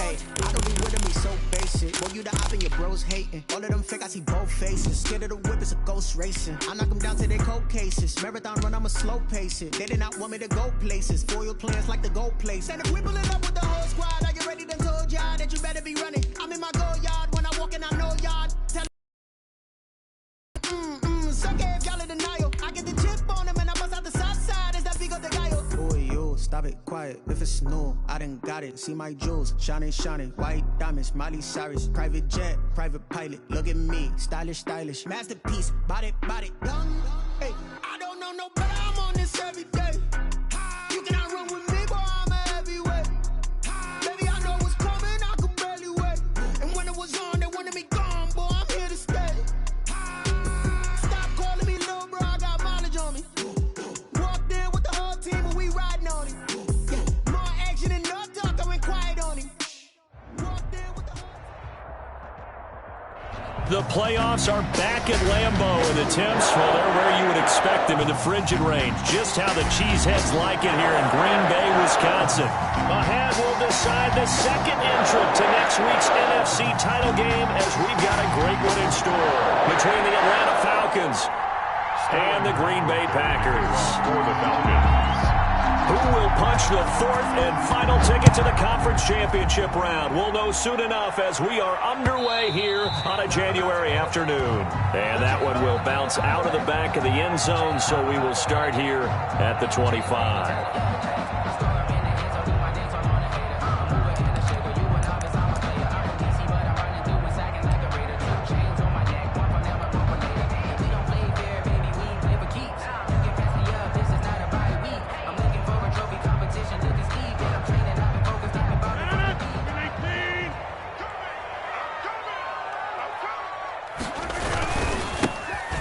Hey, I don't be with me so basic. Boy, you the op and your bros hating. All of them fake, I see both faces. Scared of the whip, it's a ghost racing. I knock them down to their cold cases. Marathon run, I'ma slow pace it. They did not want me to go places. Foil plans like the gold place. And if we pulling up with the whole squad, are you ready? Done told y'all that you better be running. I'm in my go yard. When I walk in, I know y'all. So if y'all in denial, I get the chip on them and I bust out the south side. Is that big of the guy? Boy, yo, stop it, quiet. If it's new, I done got it. See my jewels, shining, shining. White diamonds, Miley Cyrus. Private jet, private pilot. Look at me, stylish, stylish. Masterpiece, body, body, young. Hey, I don't know no better. I'm on this every day. You cannot run with me, boy, I'm a heavyweight. Baby, I know what's coming, I could barely wait. And when it was on, they wanted me gone, boy, I'm here to stay. The playoffs are back at Lambeau, and the temps, well, they're where you would expect them in the frigid range. Just how the Cheeseheads like it here in Green Bay, Wisconsin. A hand will decide the second entrant to next week's NFC title game, as we've got a great one in store between the Atlanta Falcons and the Green Bay Packers. For the Falcons. Who will punch the fourth and final ticket to the conference championship round? We'll know soon enough as we are underway here on a January afternoon. And that one will bounce out of the back of the end zone, so we will start here at the 25.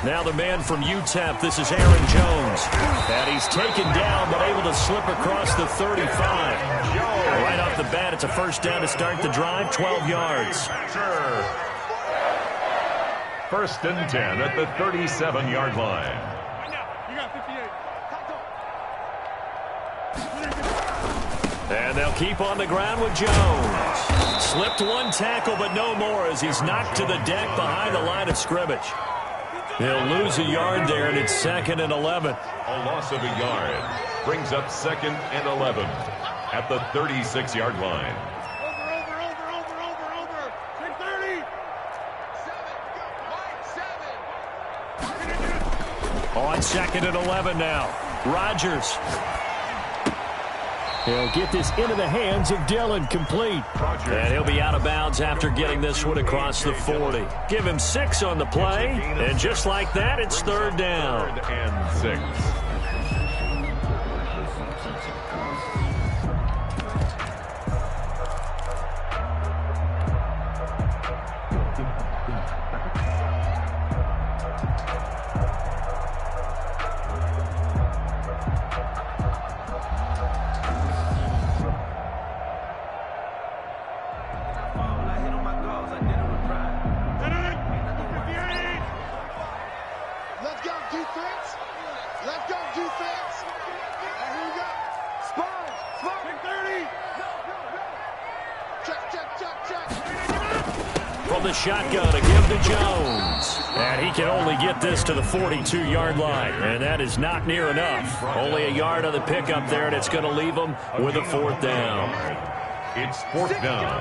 Now the man from UTEP, this is Aaron Jones. And he's taken down, but able to slip across the 35. Right off the bat, it's a first down to start the drive, 12 yards. First and 10 at the 37-yard line. And they'll keep on the ground with Jones. Slipped one tackle, but no more as he's knocked to the deck behind the line of scrimmage. They'll lose a yard there, and it's 2nd and 11. A loss of a yard brings up 2nd and 11 at the 36-yard line. Over. 6:30. 7. On 2nd and 11 now. Rodgers. He'll get this into the hands of Dillon, complete. And he'll be out of bounds after getting this one across the 40. Give him 6 on the play, and just like that, it's 3rd down. 3rd and 6. From the shotgun, a give to Jones. And he can only get this to the 42-yard line. And that is not near enough. Only a yard on the pickup there, and it's going to leave him with a 4th down. It's 4th down.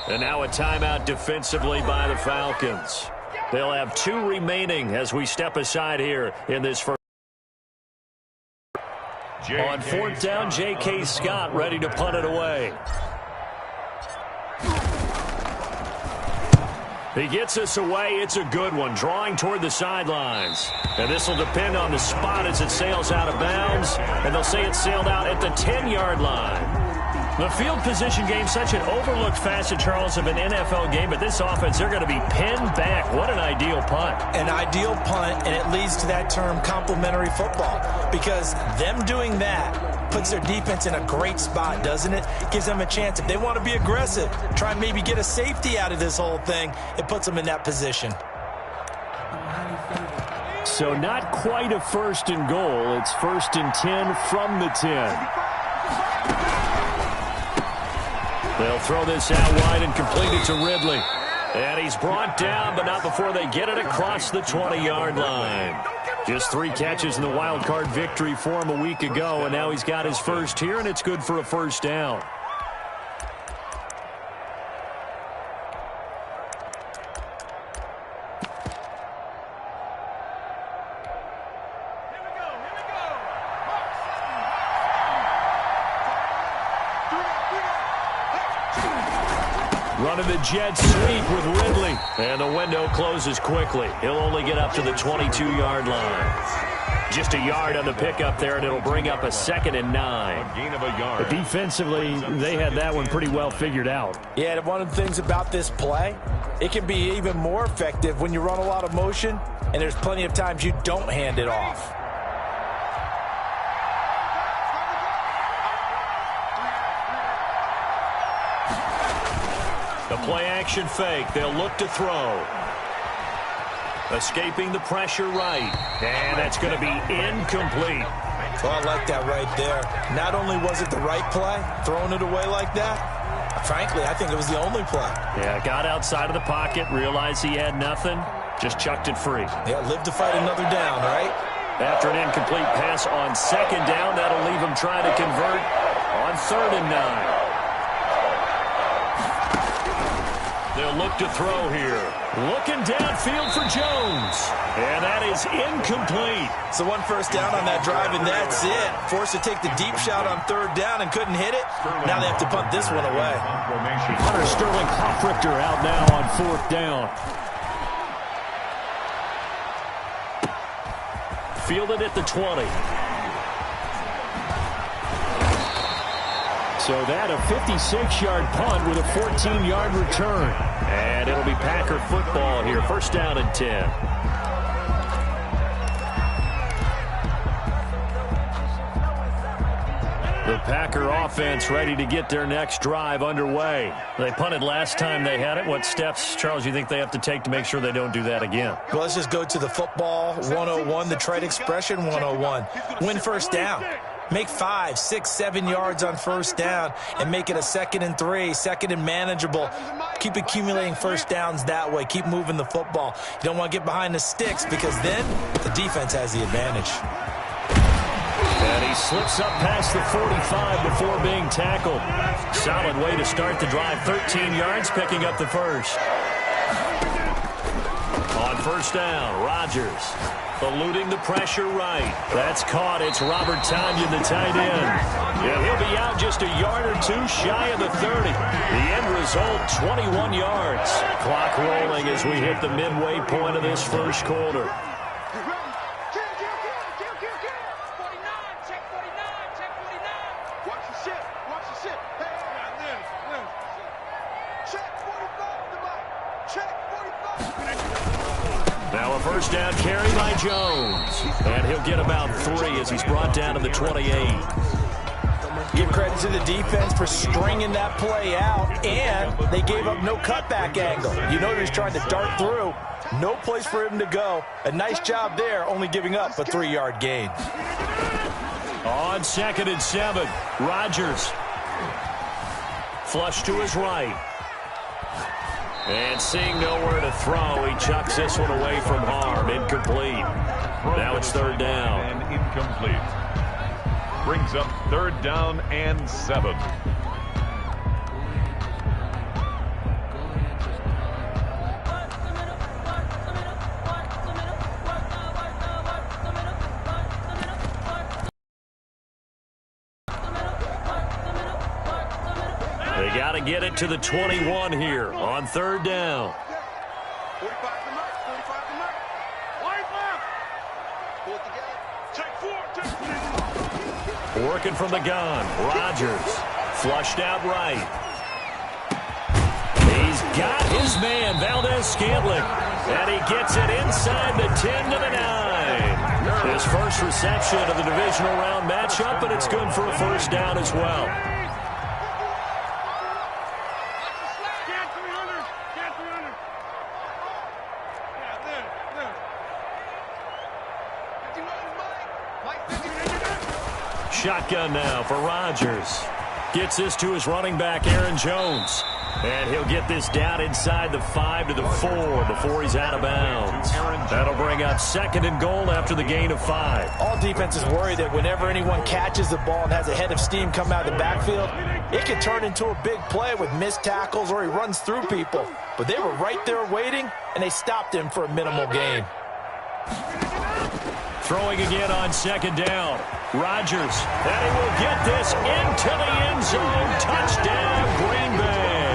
And now a timeout defensively by the Falcons. They'll have 2 remaining as we step aside here in this first. On 4th down, J.K. Scott ready to punt it away. He gets us away. It's a good one, drawing toward the sidelines. And this will depend on the spot as it sails out of bounds. And they'll say it sailed out at the 10-yard line. The field position game, such an overlooked facet, Charles, of an NFL game. But this offense, they're going to be pinned back. What an ideal punt. An ideal punt, and it leads to that term complementary football. Because them doing that puts their defense in a great spot, doesn't it? Gives them a chance. If they want to be aggressive, try and maybe get a safety out of this whole thing, it puts them in that position. So not quite a 1st and goal. It's 1st and 10 from the 10. They'll throw this out wide and complete it to Ridley. And he's brought down, but not before they get it across the 20-yard line. Just 3 catches in the wild card victory for him a week ago, and now he's got his first here, and it's good for a 1st down. Running the jet sweep with Ridley. And the window closes quickly. He'll only get up to the 22-yard line. Just a yard on the pickup there, and it'll bring up a 2nd and 9. A gain of a yard. But defensively, they had that one pretty well figured out. Yeah, one of the things about this play, it can be even more effective when you run a lot of motion, and there's plenty of times you don't hand it off. The play-action fake. They'll look to throw. Escaping the pressure right. And that's going to be incomplete. Well, I like that right there. Not only was it the right play, throwing it away like that, frankly, I think it was the only play. Yeah, got outside of the pocket, realized he had nothing, just chucked it free. Yeah, live to fight another down, right? After an incomplete pass on 2nd down, that'll leave him trying to convert on 3rd and 9. They'll look to throw here. Looking downfield for Jones. And that is incomplete. So 1 first down on that drive, and that's it. Forced to take the deep shot on 3rd down and couldn't hit it. Now they have to punt this one away. Hunter Sterling Hoffrichter out now on 4th down. Fielded at the 20. So that a 56-yard punt with a 14-yard return. And it'll be Packer football here. 1st down and 10. The Packer offense ready to get their next drive underway. They punted last time they had it. What steps, Charles, you think they have to take to make sure they don't do that again? Well, let's just go to the football 101, the trade expression 101. Win 1st down. Make 5, 6, 7 yards on 1st down and make it a 2nd and 3, 2nd and manageable. Keep accumulating 1st downs that way. Keep moving the football. You don't want to get behind the sticks because then the defense has the advantage. And he slips up past the 45 before being tackled. Solid way to start the drive. 13 yards, picking up the first. On 1st down, Rodgers eluding the pressure right. That's caught. It's Robert Tonyan, the tight end. Yeah, he'll be out just a yard or 2 shy of the 30. The end result, 21 yards. Clock rolling as we hit the midway point of this 1st quarter. Now a 1st down carry by Jones. And he'll get about 3 as he's brought down to the 28. Give credit to the defense for stringing that play out, and they gave up no cutback angle. You know he's trying to dart through. No place for him to go. A nice job there, only giving up a 3-yard gain. On 2nd and 7, Rodgers. Flush to his right. And seeing nowhere to throw, he chucks this one away from harm. Incomplete. Now it's 3rd down. And incomplete. Brings up 3rd down and 7. They got to get it to the 21 here on 3rd down. 45 to Murray. 45 to Murray. Wide left. Pull it together. Check 4. Working from the gun. Rodgers flushed out right. He's got his man, Valdez-Scantling. And he gets it inside the 10 to the 9. His first reception of the divisional round matchup, but it's good for a 1st down as well. shotgun now for Rodgers. Gets this to his running back, Aaron Jones. And he'll get this down inside the 5 to the 4 before he's out of bounds. That'll bring up 2nd and goal after the gain of 5. All defenses worry that whenever anyone catches the ball and has a head of steam come out of the backfield, it can turn into a big play with missed tackles or he runs through people. But they were right there waiting, and they stopped him for a minimal gain. Throwing again on 2nd down. Rodgers, and he will get this into the end zone. Touchdown, Green Bay.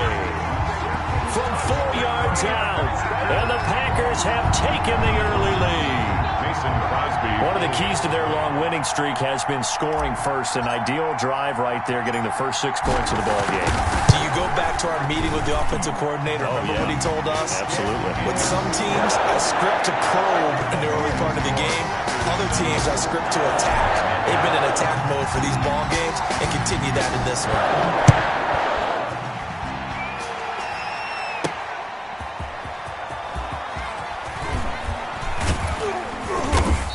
From 4 yards out, and the Packers have taken the early lead. One of the keys to their long winning streak has been scoring first. An ideal drive right there, getting the first 6 points of the ball game. Do you go back to our meeting with the offensive coordinator? Remember what he told us? Absolutely. With some teams, I script to probe in the early part of the game. Other teams, I script to attack. They've been in attack mode for these ball games and continue that in this one.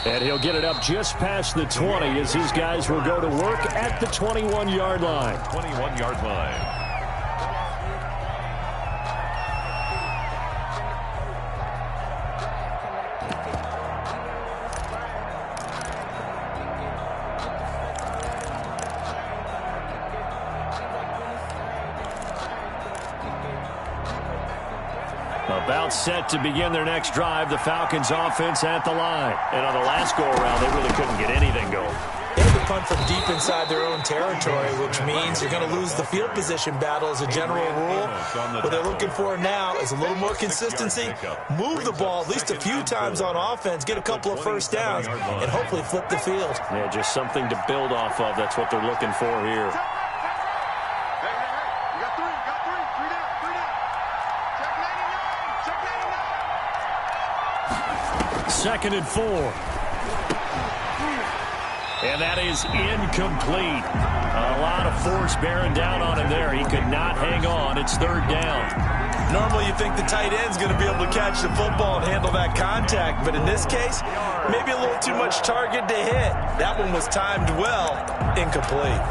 And he'll get it up just past the 20 as these guys will go to work at the 21-yard line. 21-yard line. About set to begin their next drive, the Falcons offense at the line. And on the last go-around, they really couldn't get anything going. They had to punt from deep inside their own territory, which means you're going to lose the field position battle as a general rule. What they're looking for now is a little more consistency, move the ball at least a few times on offense, get a couple of first downs, and hopefully flip the field. Yeah, just something to build off of. That's what they're looking for here. Second and 4. And that is incomplete. A lot of force bearing down on him there. He could not hang on. It's 3rd down. Normally you think the tight end's going to be able to catch the football and handle that contact, but in this case, maybe a little too much target to hit. That one was timed well, incomplete.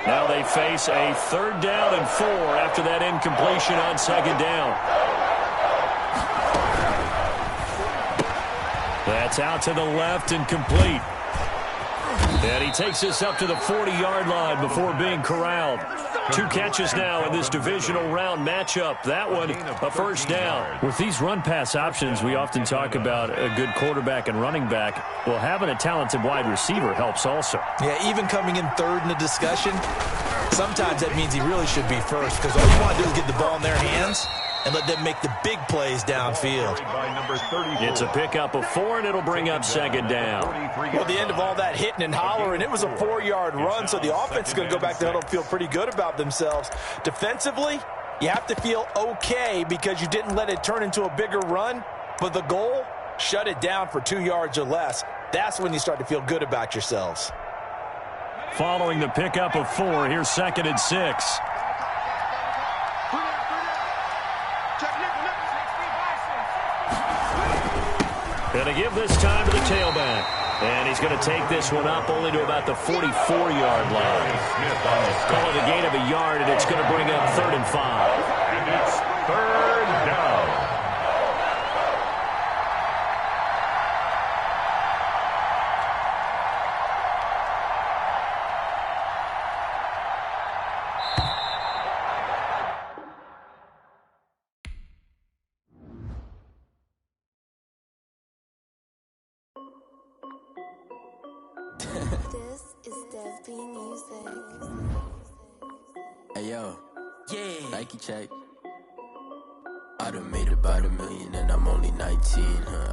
Now they face a 3rd down and 4 after that incompletion on 2nd down. That's out to the left and complete. And he takes us up to the 40-yard line before being corralled. 2 catches now in this divisional round matchup. That one, a first down. With these run-pass options, we often talk about a good quarterback and running back. Well, having a talented wide receiver helps also. Yeah, even coming in 3rd in the discussion, sometimes that means he really should be first because all you want to do is get the ball in their hands and let them make the big plays downfield. It's a pickup of 4, and it'll bring up 2nd down. Well, at the end of all that hitting and hollering, it was a 4-yard run, so the offense is going to go back to huddle and feel pretty good about themselves. Defensively, you have to feel okay because you didn't let it turn into a bigger run, but the goal, shut it down for 2 yards or less. That's when you start to feel good about yourselves. Following the pickup of 4, here's 2nd and 6. Going to give this time to the tailback. And he's going to take this one up only to about the 44-yard line. Call it a gain of a yard, and it's going to bring up 3rd and 5. And it's 3rd down. This is Dev B Music. Hey yo, yeah, Nike check. I done made about $1 million and I'm only 19.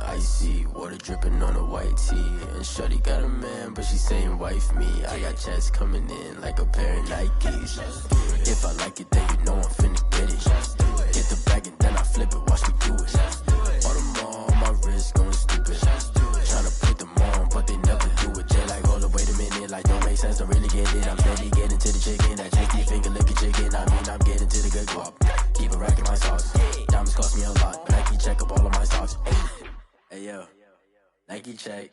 Icy water dripping on a white tee. And shorty got a man, but she saying wife me. I got checks coming in like a pair of Nikes. If I like it, then you know I'm finna get it. Get the bag and then I flip it, watch me do it. All them all on my wrist going stupid. Tryna put them on, but they never do it. They like, hold up, wait a minute, like don't make sense, I really get it. it. I'm steady getting to the chicken. That tasty finger licking chicken. I mean, I'm getting to the good guap. Keep a rack in my socks. Diamonds cost me a lot, but Nike check up all of my stocks. Hey yo, Nike check.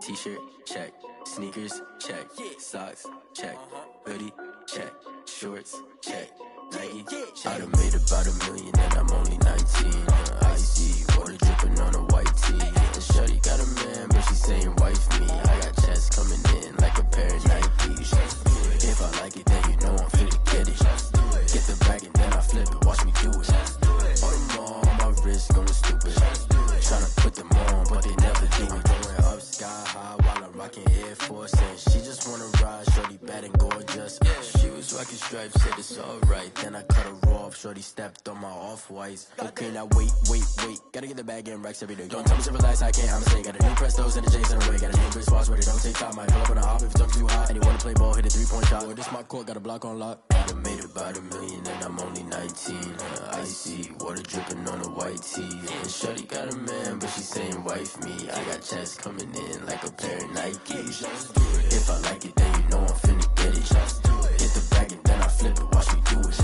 T-shirt check. Sneakers check. Socks check. Hoodie check. Shorts check. Nike. I done made about $1 million and I'm only 19. Icy water dripping on a white tee. And shorty got a man, but she saying wife me. I got chest coming in like a pair of Nikes. If I like it, then you know I'm finna get it. Get the bag and then I flip it. Watch me do it. All them on my wrist going stupid. Tryna put them on, but they never do it. Going up sky high while I'm rocking Air Force. And she just wanna ride, shorty bad and gorgeous. She was rocking stripes, said it's alright. Then I cut her off, shorty stepped on my off-whites. Okay, now wait. Gotta get the bag and racks every day. Don't tell me to relax, I can't, I'ma say. Got a new Prestos and the J's in the way. Got a new Chris Foss, but it don't take time. Might pull up on a hop if it talks too hot. And you wanna play ball, hit a 3-point shot. Or this my court, got a block on lock. I done made about $1 million and I'm only 19. Icy water dripping on a white tee. And shorty got a man, but she saying wife me. I got chest coming in like a pair of Nikes. If I like it, then you know I'm finna get it. Hit the bag and then I flip it, watch me do it.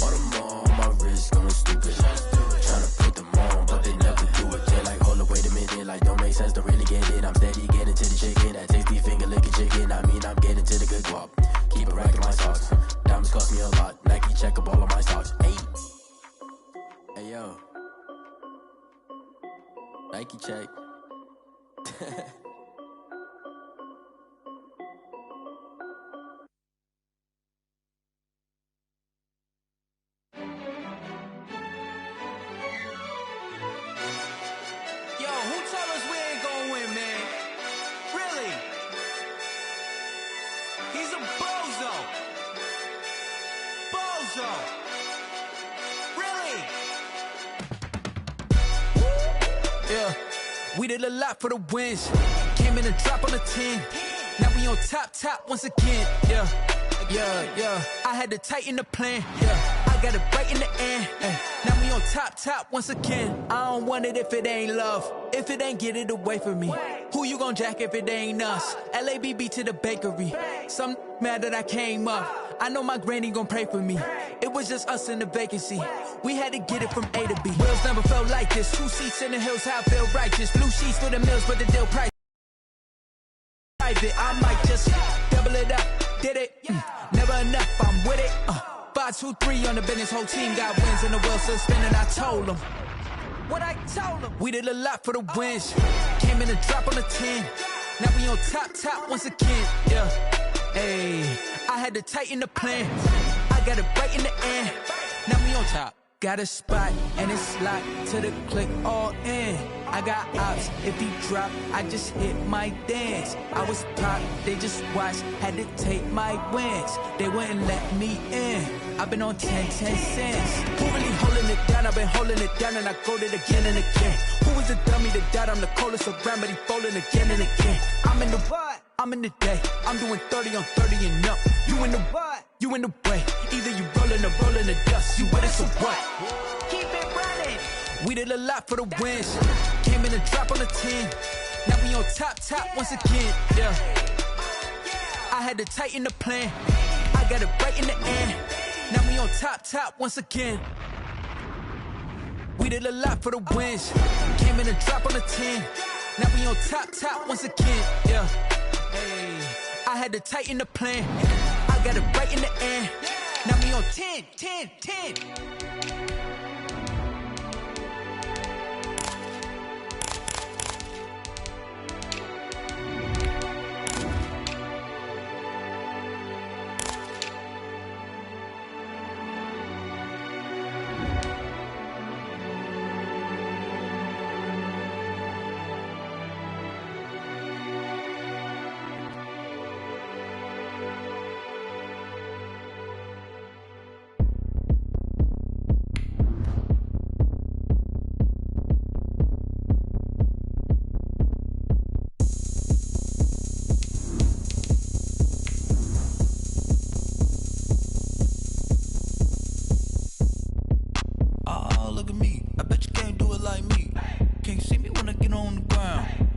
All them on my wrist going stupid. Tryna put them on, but they never do it. They're like, hold up, wait a minute, like don't make sense, don't really get it. I'm steady getting to the chicken, that tasty finger licking chicken. I mean, I'm getting to the good guap. Keep a rack in my socks. Diamonds cost me a lot. Nike check up all of my stocks. Hey yo, Nike check. We did a lot for the wins. Came in and drop on the 10. Now we on top once again. Yeah. I had to tighten the plan. Yeah. I got it right in the end. Now we on top once again. I don't want it if it ain't love. If it ain't, get it away from me. Who you gon' jack if it ain't us? LABB to the bakery. Some mad that I came up. I know my granny gon' pray for me. It was just us in the vacancy. We had to get it from A to B. Wheels never felt like this. 2 seats in the hills, how I feel righteous. Blue sheets for the mills, but the deal price private. I might just double it up. Did it? Never enough, I'm with it. 5, 2, 3 on the business. Whole team got wins and the wheels still spinning. I told them what I told them. We did a lot for the wins. Came in and drop on the 10. Now we on top once again. Yeah. Hey, I had to tighten the plan. I got it right in the end. Now we on top. Got a spot and it's locked to the click all in. I got ops, if he drop, I just hit my dance. I was pop, they just watched, had to take my wins. They wouldn't let me in. I've been on 10 cents. Who really holding it down? I've been holding it down and I go it again and again. Who was the dummy that died? I'm the coldest around, but he folding again and again. I'm in the what? I'm in the day. I'm doing 30 on 30 and up. You in the what? You in the way. Either you rolling or rolling the dust. You with it, so what? Keep it running. We did a lot for the wins. Came in and drop on the 10. Now we on top once again. Yeah. I had to tighten the plan. I got it right in the end. Now we on top once again. We did a lot for the wins. Came in and drop on the 10. Now we on top once again. Yeah. Hey, I had to tighten the plan. I got it right in the end. Now we on 10.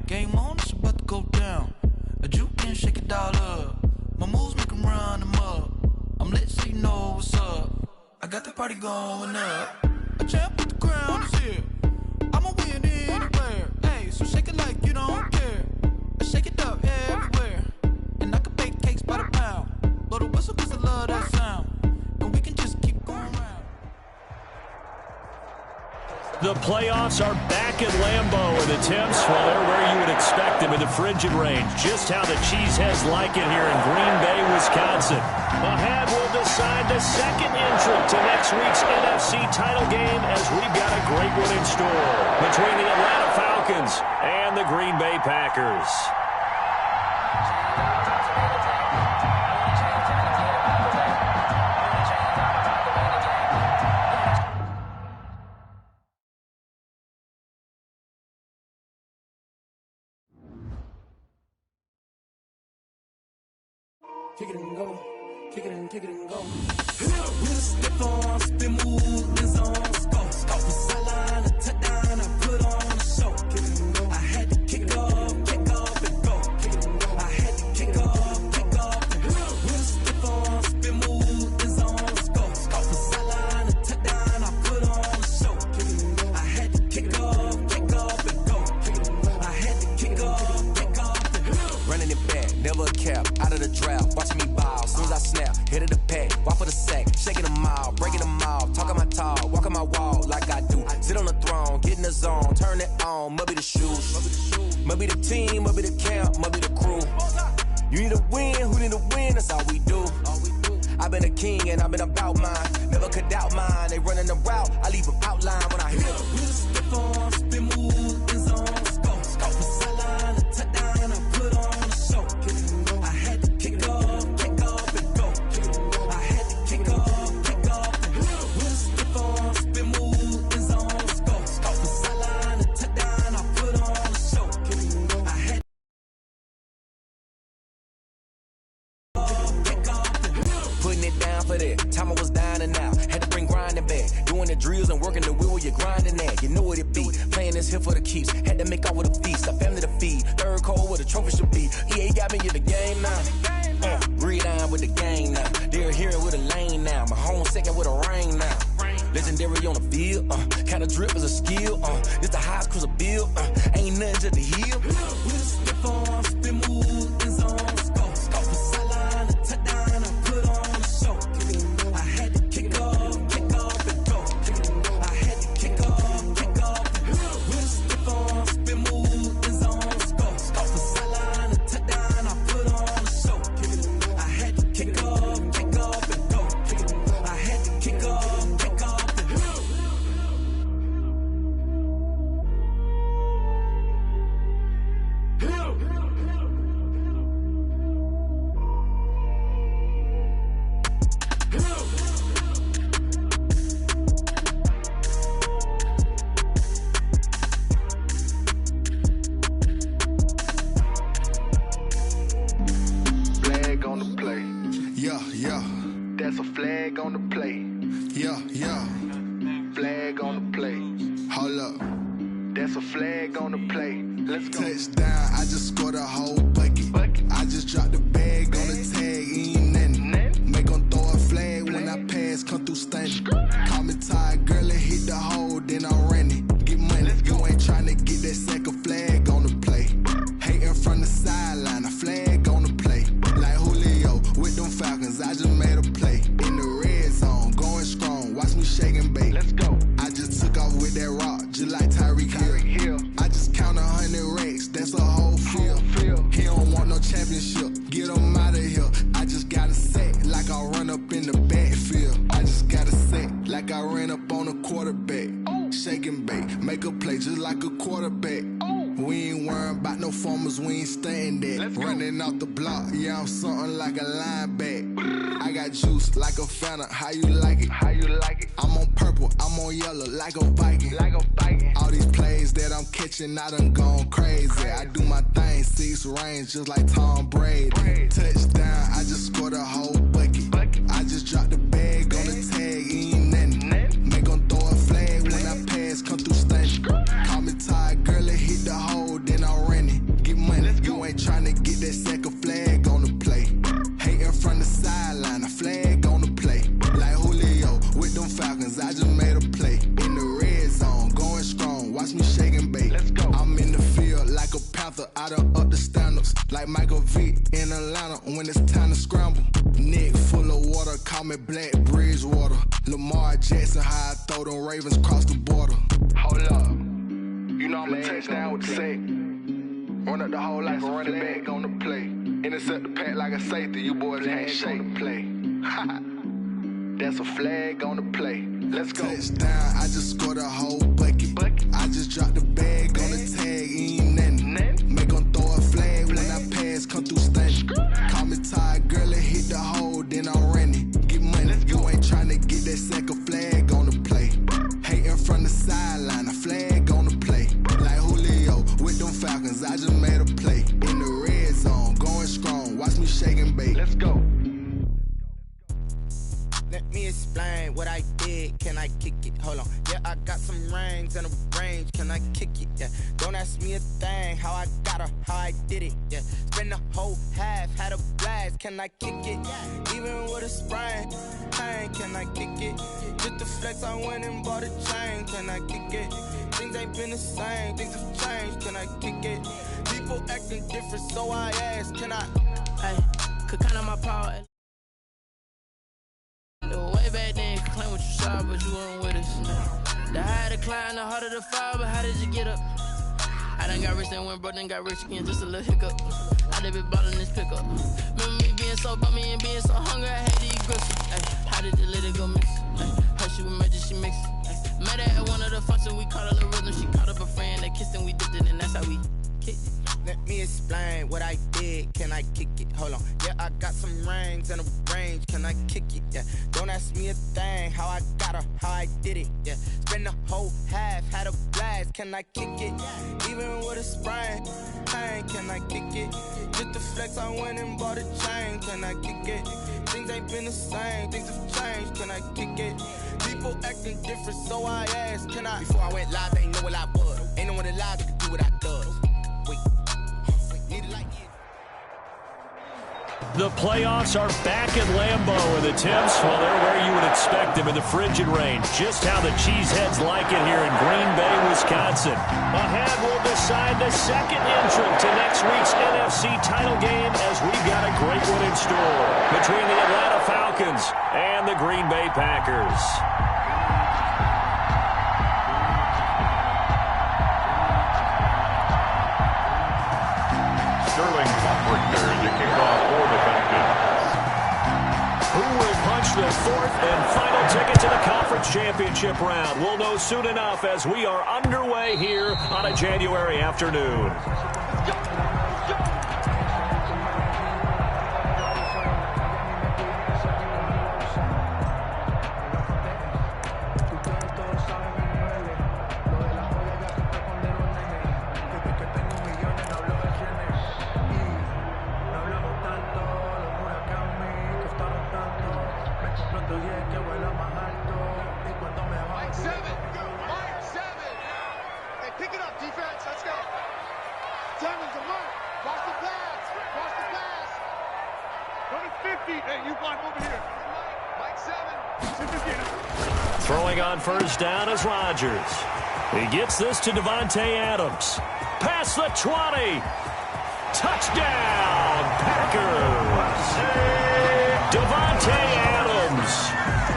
Game on, it's about to go down. A juke and shake it all up. My moves make 'em run them up. I'm lit so you know what's up. I got the party going up. A champ with the crown is here. I'ma win anywhere. Hey, so shake it like you don't care. I shake it up everywhere. And I can bake cakes by the pound. Blow the whistle cause I love that sound. And we can just keep going round. The playoffs are back at Lambeau, and the temps, well, they're where you would expect them in the frigid range. Just how the Cheeseheads like it here in Green Bay, Wisconsin. Ahead will decide the second entrant to next week's NFC title game, as we've got a great one in store between the Atlanta Falcons and the Green Bay Packers. Kick it and go, kick it and go. With a step on, spin move, the zones go. Off the sideline, a touchdown, I put on a show. Kick it and go. I had to kick off and go. Kick it and go. I had to kick off and go. With a step on, spin move, the zones go. Off the sideline, a touchdown, I put on a show. Kick it and go. I had to kick off and go. Kick it and go. I had to kick off and go. Running it back, never a cap, out of the draft. Watching me ball, soon as I snap, hit of the pack, walk for the sack, shaking them all, breaking them off, talking my talk, walking my wall like I do. Sit on the throne, get in the zone, turn it on, must be the shoes, must be the team, must be the camp, must be the crew. You need a win, who need a win, that's all we do. I've been a king and I've been about mine, never could doubt mine. They running the route, I leave them outline when I hit them. With a step on, spin move, in zones go. Off the sideline, a touchdown, I put on a show. Kick it and go. I had to kick off and go. Kick it and go. I had to kick off and go. With a step on, spin move, in zones go. Off the sideline, a touchdown, I put on a show. Kick it and go. I had Putting it down for that. Time I was down and out. Had to bring grinding back. Doing the drills and working the wheel where you're grinding at. You know what it be. Playing this here for the keeps. Had to make out with a feast. A family to feed. Third cold where the trophy should be. EA got me in the game now. Read on with the game now. They're hearing with a lane now. My home second with a rain now. Legendary on the field. Kind of drip is a skill. It's the highest cruiser bill. Ain't nothing just to heal. with a step on, spin move, in zones go. Off the sideline, a touchdown, I put on a show. Kick it and go. I had to kick off and go. Kick it and go. I had to kick off and go. With a step on, spin move, in zones go. Off the sideline, a touchdown, I put on a show. Kick it and go. I had to kick off and go. Kick it and go. I had to kick off and go. Flag on the play. Yeah, yeah, That's a flag on the play. yeah, yeah. Flag on the play. Hold up. That's a flag on the play. Let's go. Touchdown, I just scored a whole bucket. I just dropped the bag on the tag, ain't nothing. Make 'em throw a flag when I pass, come through stunning. Call me tired, girl, and hit the hole, then I'm running. Get money, you ain't tryna get that second flag on the play. Hating from the sideline, a flag on the play. Like Julio with them Falcons, I just made a play. In the red zone, going strong, watch me shake and bake. Let's go. I just took off with that rock, just like Tyreek Hill. I just count 100 racks, that's a whole field. He don't want no championship, get him out of here. I just gotta set like I run up in the backfield. I just gotta set like I ran up on a quarterback. Shake and bake, make a play just like a quarterback. We ain't worrying about no formers, we ain't staying there. Running off the block, yeah, I'm something like a linebacker. I got juice like a Fanta, how you like it? How you like it? I'm on purple, I'm on yellow like a Viking. Like a Viking. All these plays that I'm catching, I done gone crazy. I do my thing, 6 range just like Tom Brady. Touchdown, I just scored a whole bucket. I just dropped the bag on the tag, ain't nothing. Make 'em throw a flag when I pass, come through stunning. Call me tired, girl, and hit the hole, then I'm running. Get money, you ain't tryna get that second flag on the play. Hating from the side. after I done up the standards. Like Michael Vick in Atlanta when it's time to scramble. Neck full of water, call me Black Bridgewater. Lamar Jackson, how I throw them Ravens across the border. Hold up, you know I'm a touchdown with the sack. Run up the whole life and running back on the play. Intercept the pack like a safety, you boys ain't shake the play. That's a flag on the play. Let's go. Touchdown, I just scored a whole bucket. I just dropped the bag on the tag, ain't nothing. Make them throw a flag when I pass, come through stunning. Call me tired, girl, and hit the hole, then I'm running. Get money, you ain't tryna get that second flag on the play. Hating from the sideline, a flag on the play. Like Julio with them Falcons, I just made a play. In the red zone, going strong, watch me shake and bake. Let's go. Let me explain what I did. Can I kick it? Hold on. Yeah, I got some rings and a range. Can I kick it? Yeah. Don't ask me a thing. How I got her, how I did it. Yeah. Spend the whole half, had a blast. Can I kick it? Even with a sprain. Pain, can I kick it? Just the flex, I went and bought a chain. Can I kick it? Things ain't been the same. Things have changed. Can I kick it? People acting different, so I ask. Can I? Hey, could count on my power. Way back then, you could claim what you saw, but you weren't with us. The higher the climb, the harder the fall, but how did you get up? I done got rich, then went broke, then got rich again, just a little hiccup. I done been ballin' this pickup. Remember me being so bummy and being so hungry, I had to eat gristle. How did you let it go miss? Her she was magic, she mixed. Met her at one of the functions, we caught a little rhythm. She caught up a friend, they kissed and we dipped it, and that's how we kicked it. Let me explain what I did. Can I kick it? Hold on. Yeah, I got some rings and a range. Can I kick it? Yeah. Don't ask me a thing. How I got her, how I did it. Yeah. Spend the whole half, had a blast. Can I kick it? Even with a sprain. Pain, can I kick it? Just the flex, I went and bought a chain. Can I kick it? Things ain't been the same. Things have changed. Can I kick it? People acting different, so I asked. Can I? Before I went live, they ain't know what I was. Ain't no one alive that could do what I does. The playoffs are back at Lambeau, and the Temps, well, they're where you would expect them in the frigid rain. Just how the Cheeseheads like it here in Green Bay, Wisconsin. Ahead will decide the second entrant to next week's NFC title game, as we've got a great one in store between the Atlanta Falcons and the Green Bay Packers. Sterling Carpenter to kick off for the Falcons. Who will punch the fourth and final ticket to the conference championship round? We'll know soon enough as we are underway here on a January afternoon. Throwing on first down is Rodgers. He gets this to Davante Adams. Past the 20. Touchdown, Packers. Davante Adams,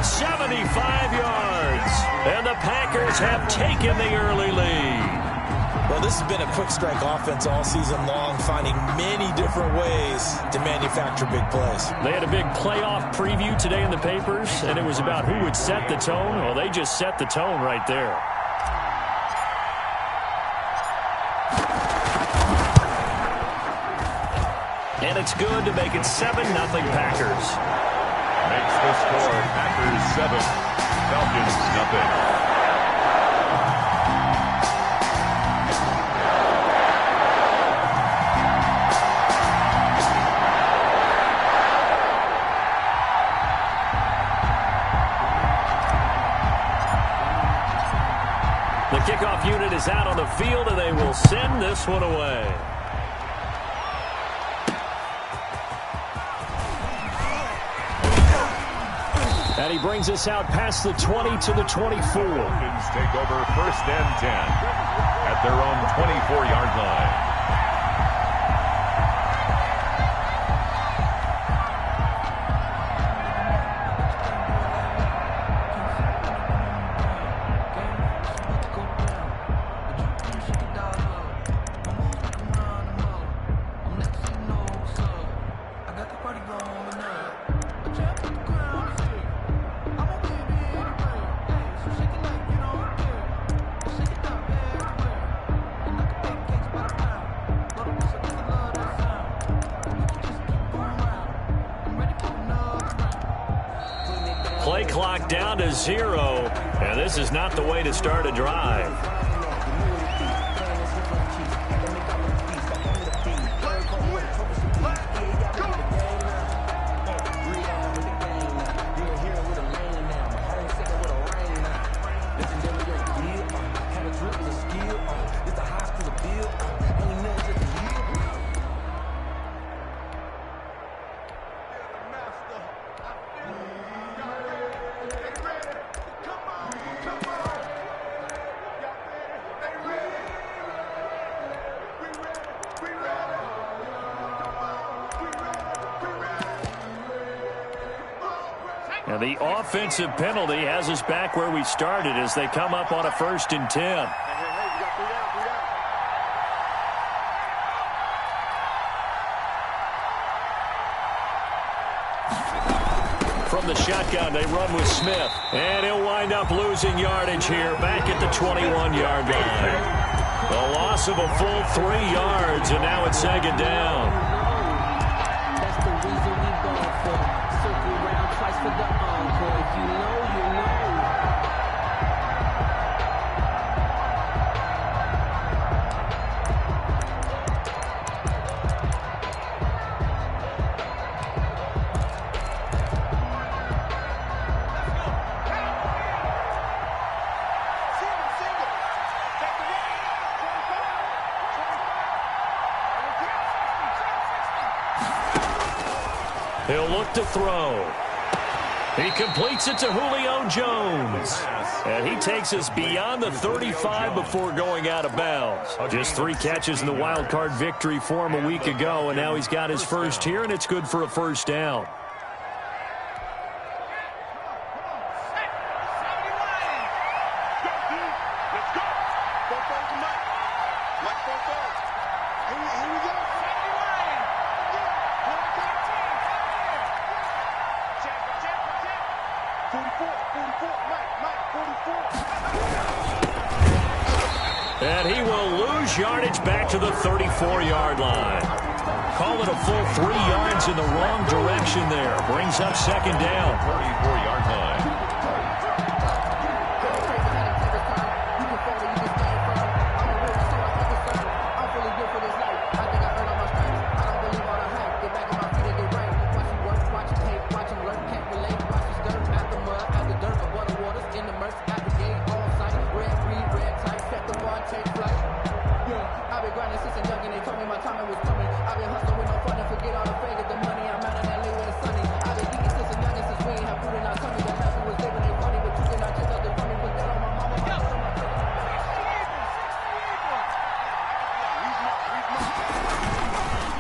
75 yards. And the Packers have taken the early lead. Well, this has been a quick strike offense all season long, finding many different ways to manufacture big plays. They had a big playoff preview today in the papers, and it was about who would set the tone. Well, they just set the tone right there. And it's good to make it 7-0 Packers. Makes the score Packers 7, Falcons 0. The kickoff unit is out on the field, and they will send this one away. And he brings us out past the 20 to the 24. Falcons take over 1st and 10 at their own 24-yard line. clock down to 0, and this is not the way to start a drive. And the offensive penalty has us back where we started as they come up on a 1st and 10. From the shotgun, they run with Smith. And he'll wind up losing yardage here back at the 21-yard line. The loss of a full 3 yards, and now it's 2nd down. For the encore, if you know, you know. He'll look to throw. He completes it to Julio Jones. And he takes us beyond the 35 before going out of bounds. Just 3 catches in the wild card victory for him a week ago, and now he's got his first here, and it's good for a 1st down. And he will lose yardage back to the 34-yard line. Call it a full 3 yards in the wrong direction there. Brings up 2nd down. 34-yard line.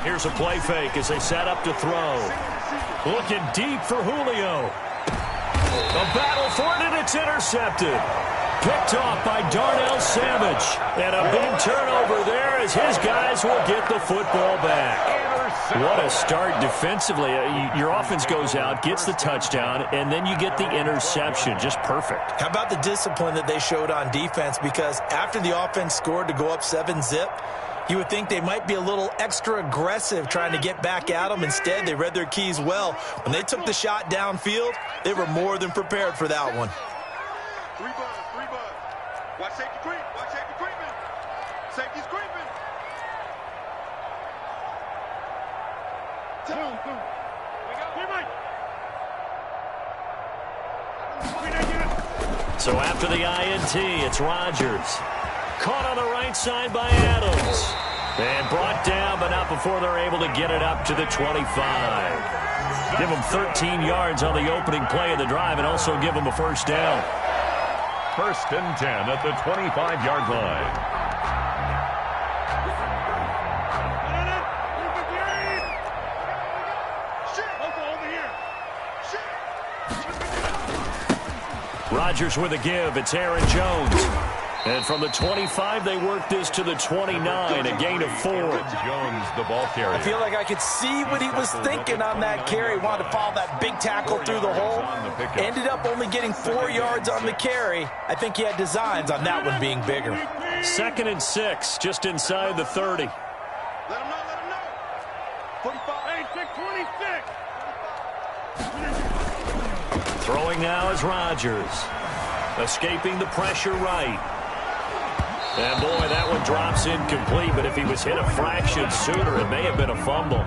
Here's a play fake as they set up to throw. Looking deep for Julio. A battle for it, and it's intercepted. Picked off by Darnell Savage. And a big turnover there as his guys will get the football back. What a start defensively. Your offense goes out, gets the touchdown, and then you get the interception. Just perfect. How about the discipline that they showed on defense? Because after the offense scored to go up 7-zip, you would think they might be a little extra aggressive trying to get back at them. Instead, they read their keys well. When they took the shot downfield, they were more than prepared for that one. 3 buds. Watch safety creep. Watch safety creeping. Safety's creeping. So after the INT, it's Rodgers. Caught on the right side by Adams. And brought down, but not before they're able to get it up to the 25. Give them 13 yards on the opening play of the drive and also give them a 1st down. 1st and 10 at the 25-yard line. Rodgers with a give. It's Aaron Jones. And from the 25, they work this to the 29, a gain of 4. Jones, the ball carrier. I feel like I could see what he was thinking on that carry. Wanted to follow that big tackle through the hole. Ended up only getting 4 yards on the carry. I think he had designs on that one being bigger. 2nd and 6, just inside the 30. Let him know. 45. Hey, 26. Throwing now is Rodgers. Escaping the pressure right. And boy, that one drops incomplete, but if he was hit a fraction sooner, it may have been a fumble.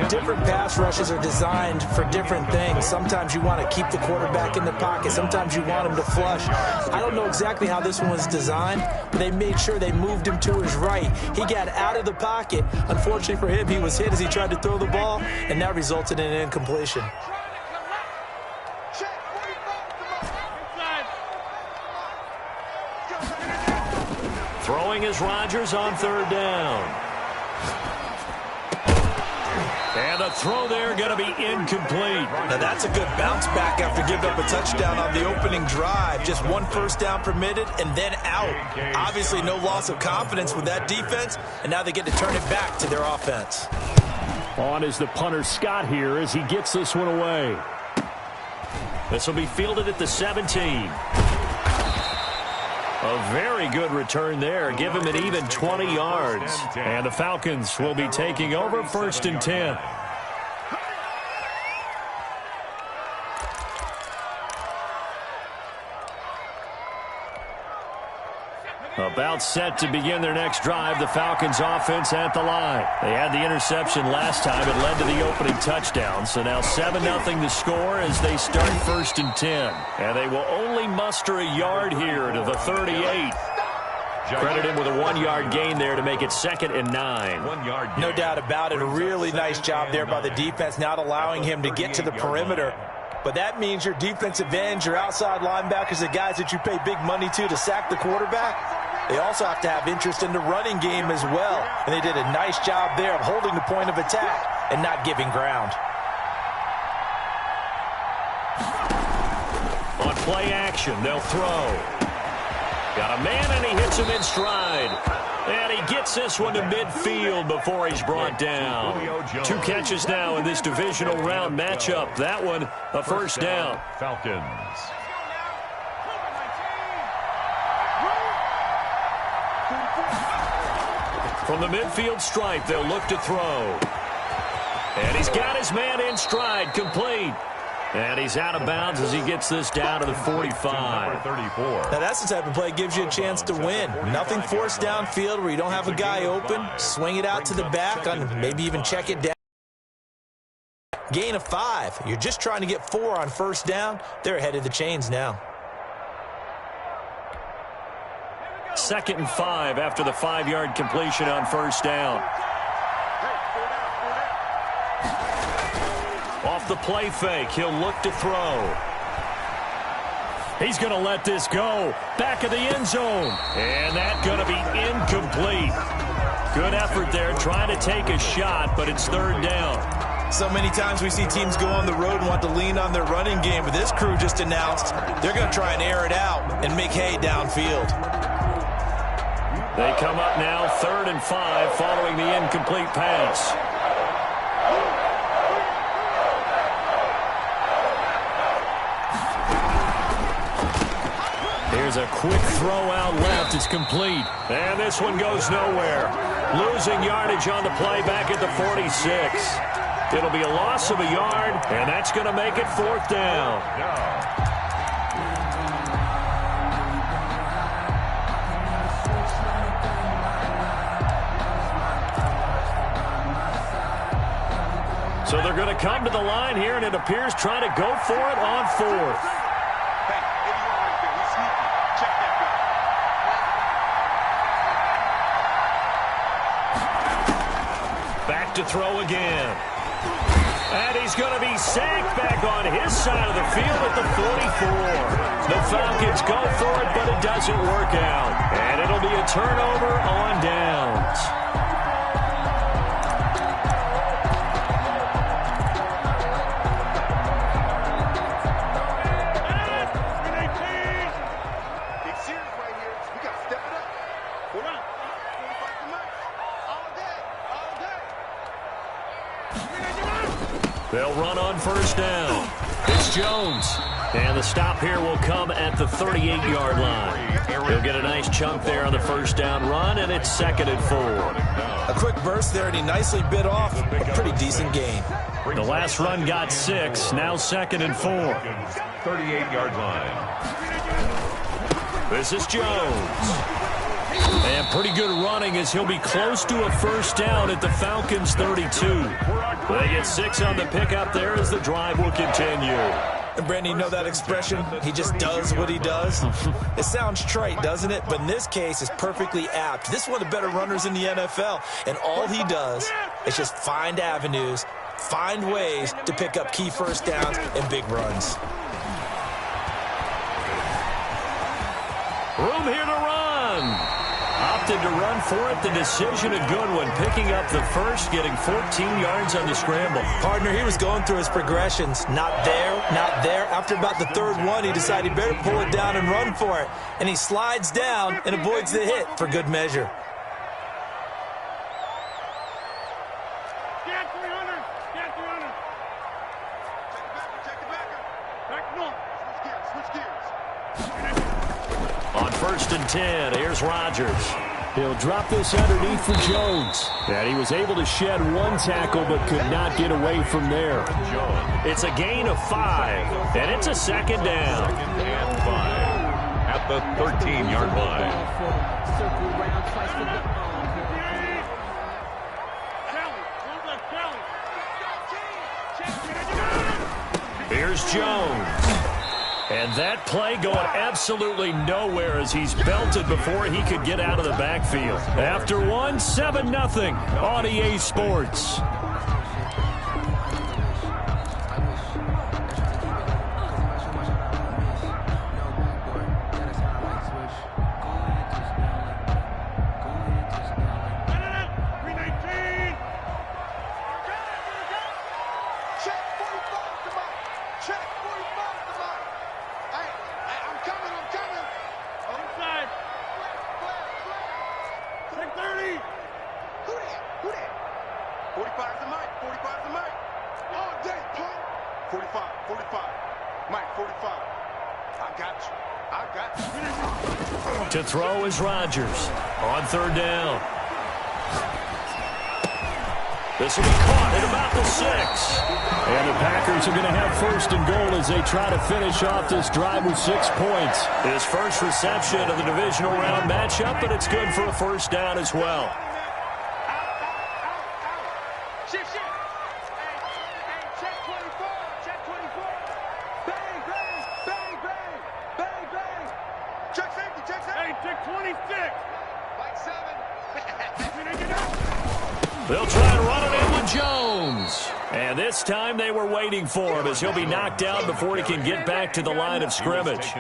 Different pass rushes are designed for different things. Sometimes you want to keep the quarterback in the pocket. Sometimes you want him to flush. I don't know exactly how this one was designed, but they made sure they moved him to his right. He got out of the pocket. Unfortunately for him, he was hit as he tried to throw the ball, and that resulted in an incompletion. Throwing is Rodgers on third down. And the throw there going to be incomplete. Now that's a good bounce back after giving up a touchdown on the opening drive. Just one first down permitted and then out. Obviously no loss of confidence with that defense, and now they get to turn it back to their offense. On is the punter Scott here as he gets this one away. This will be fielded at the 17. A very good return there. Give him an even 20 yards. And the Falcons will be taking over 1st and 10. About set to begin their next drive, the Falcons offense at the line. They had the interception last time. It led to the opening touchdown. So now 7-0 the score as they start 1st and 10. And they will only muster a yard here to the 38. Credit him with a 1-yard gain there to make it 2nd and 9. No doubt about it. A really nice job there by the defense, not allowing him to get to the perimeter. But that means your defensive ends, your outside linebackers, the guys that you pay big money to sack the quarterback, they also have to have interest in the running game as well. And they did a nice job there of holding the point of attack and not giving ground. On play action, they'll throw. Got a man, and he hits him in stride. And he gets this one to midfield before he's brought down. 2 catches now in this divisional round matchup. That one, a first down. Falcons. From the midfield stripe, they'll look to throw. And he's got his man in stride, complete. And he's out of bounds as he gets this down to the 45. Now that's the type of play that gives you a chance to win. Nothing forced downfield where you don't have a guy open. Swing it out to the back, maybe even check it down. Gain of 5. You're just trying to get 4 on first down. They're ahead of the chains now. 2nd and 5 after the 5-yard completion on first down. Off the play fake, he'll look to throw. He's going to let this go. Back of the end zone. And that's going to be incomplete. Good effort there, trying to take a shot, but it's 3rd down. So many times we see teams go on the road and want to lean on their running game, but this crew just announced they're going to try and air it out and make hay downfield. They come up now 3rd and 5 following the incomplete pass. Here's a quick throw out left. It's complete. And this one goes nowhere. Losing yardage on the play back at the 46. It'll be a loss of a yard, and that's going to make it 4th down. So they're going to come to the line here, and it appears trying to go for it on 4th. Back to throw again. And he's going to be sacked back on his side of the field at the 44. The Falcons go for it, but it doesn't work out. And it'll be a turnover on downs. They'll run on first down. It's Jones. And the stop here will come at the 38-yard line. He'll get a nice chunk there on the first down run, and it's 2nd and 4. A quick burst there, and he nicely bit off a pretty decent gain. The last run got 6. Now 2nd and 4. 38-yard line. This is Jones. And pretty good running as he'll be close to a first down at the Falcons' 32. They get 6 on the pickup there as the drive will continue. And Brandon, you know that expression? He just does what he does. It sounds trite, doesn't it? But in this case, it's perfectly apt. This is one of the better runners in the NFL. And all he does is just find avenues, find ways to pick up key first downs and big runs. Room here to run. Opted to run for it. The decision a good one. Picking up the first, getting 14 yards on the scramble. Partner, he was going through his progressions. Not there, not there. After about the 3rd one, he decided he better pull it down and run for it. And he slides down and avoids the hit for good measure. Get 300. Get 300. Check the backer. Back north. Switch gears. On 1st and 10, here's Rodgers. He'll drop this underneath for Jones. And he was able to shed 1 tackle but could not get away from there. It's a gain of 5, and it's a 2nd down. 2nd and 5 at the 13-yard line. Here's Jones. And that play going absolutely nowhere as he's belted before he could get out of the backfield. After 1, 7-0 on EA Sports. To throw is Rodgers on 3rd down. This will be caught at about the 6. And the Packers are going to have 1st and goal as they try to finish off this drive with 6 points. His first reception of the divisional round matchup, but it's good for a first down as well. They'll try and run it in with Jones. And this time they were waiting for him as he'll be knocked down before he can get back to the line of scrimmage.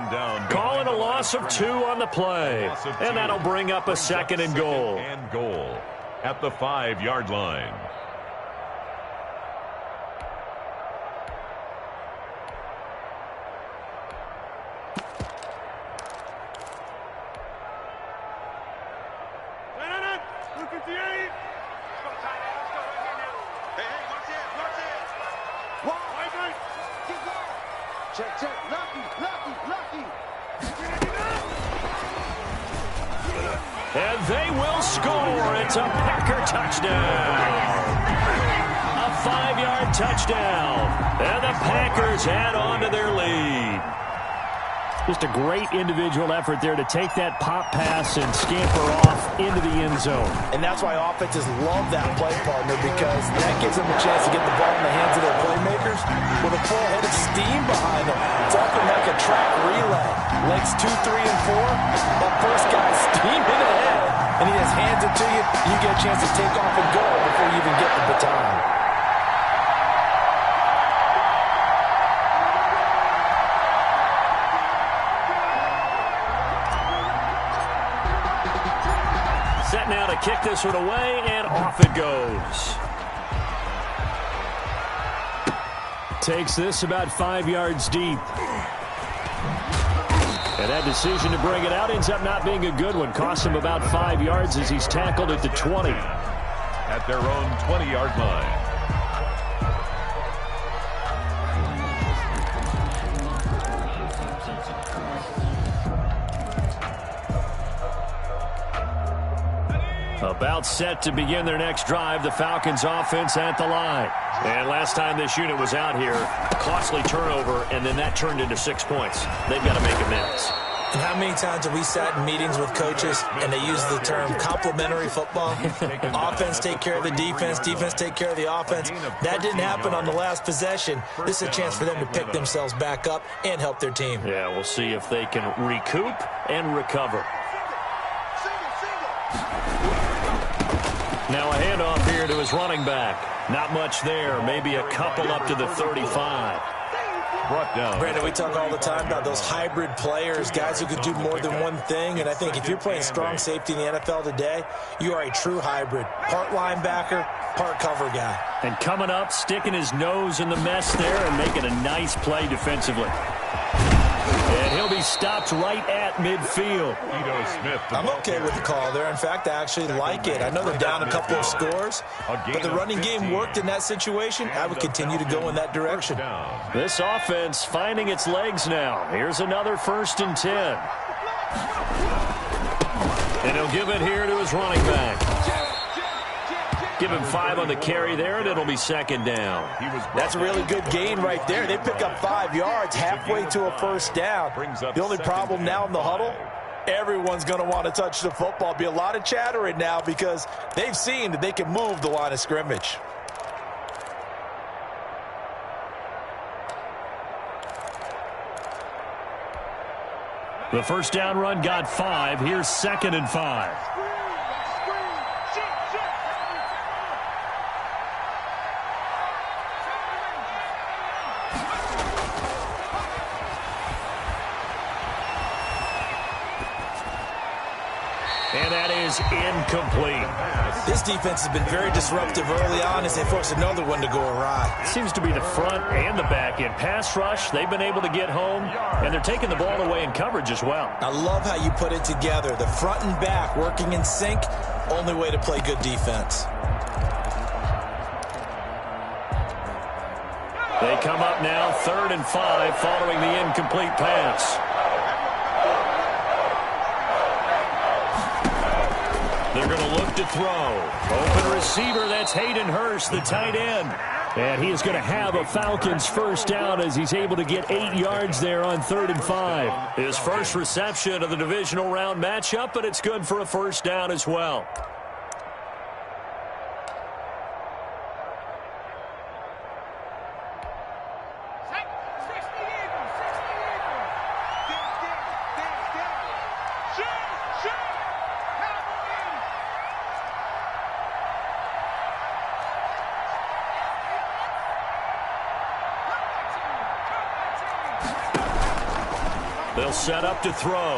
Calling a loss of 2 on the play. And that'll bring up a 2nd and goal. And goal at the 5-yard line. And they will score. It's a Packer touchdown. A 5-yard touchdown. And the Packers add on to their lead. Just a great individual effort there to take that pop pass and scamper off into the end zone. And that's why offenses love that play, partner, because that gives them a chance to get the ball in the hands of their playmakers with a full head of steam behind them. It's often like a track relay. Legs 2, 3, and 4. That first guy's steaming ahead, and he just hands it to you. You get a chance to take off and go before you even get the baton. Set now to kick this one away, and off it goes. Takes this about 5 yards deep. And that decision to bring it out ends up not being a good one. Costs him about 5 yards as he's tackled at the 20. At their own 20-yard line. About set to begin their next drive, the Falcons offense at the line. And last time this unit was out here, a costly turnover, and then that turned into 6 points. They've got to make amends. And how many times have we sat in meetings with coaches and they use the term complementary football? Offense take care of the defense, defense take care of the offense. That didn't happen on the last possession. This is a chance for them to pick themselves back up and help their team. Yeah, we'll see if they can recoup and recover. Now a handoff here to his running back. Not much there, maybe a couple up to the 35. Brought down. Brandon, we talk all the time about those hybrid players, guys who could do more than one thing. And I think if you're playing strong safety in the NFL today, you are a true hybrid. Part linebacker, part cover guy. And coming up, sticking his nose in the mess there and making a nice play defensively. And he'll be stopped right at midfield. I'm okay with the call there. In fact, I actually like it. I know they're down a couple of scores, but the running game worked in that situation. I would continue to go in that direction. This offense finding its legs now. Here's another 1st and 10. And he'll give it here to his running back. Give him 5 on the carry there, and it'll be 2nd down. That's a really good gain right there. They pick up 5 yards halfway to a 1st down. The only problem now in the huddle, everyone's going to want to touch the football. Be a lot of chattering now because they've seen that they can move the line of scrimmage. The 1st down run got 5. Here's 2nd and 5. And that is incomplete. This defense has been very disruptive early on as they force another one to go awry. Seems to be the front and the back end. Pass rush, they've been able to get home, and they're taking the ball away in coverage as well. I love how you put it together. The front and back working in sync, only way to play good defense. They come up now, 3rd and 5, following the incomplete pass. They're going to look to throw. Open receiver, that's Hayden Hurst, the tight end. And he is going to have a Falcons 1st down as he's able to get 8 yards there on 3rd and 5. His first reception of the divisional round matchup, but it's good for a 1st down as well. They'll set up to throw.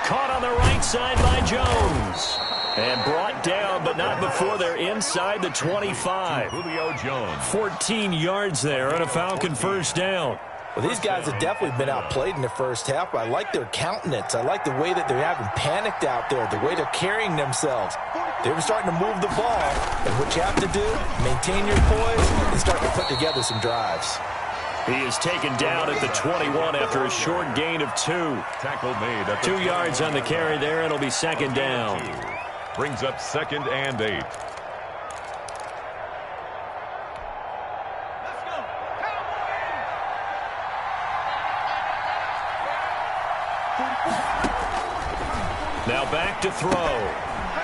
Caught on the right side by Jones. And brought down, but not before they're inside the 25. Julio Jones. 14 yards there and a Falcon 1st down. Well, these guys have definitely been outplayed in the 1st half, but I like their countenance. I like the way that they're having panicked out there, the way they're carrying themselves. They're starting to move the ball, and what you have to do, maintain your poise and start to put together some drives. He is taken down at the 21 after a short gain of 2. Tackle made at the 2 yards on the carry there, and it'll be 2nd down. Brings up 2nd and 8. Now back to throw.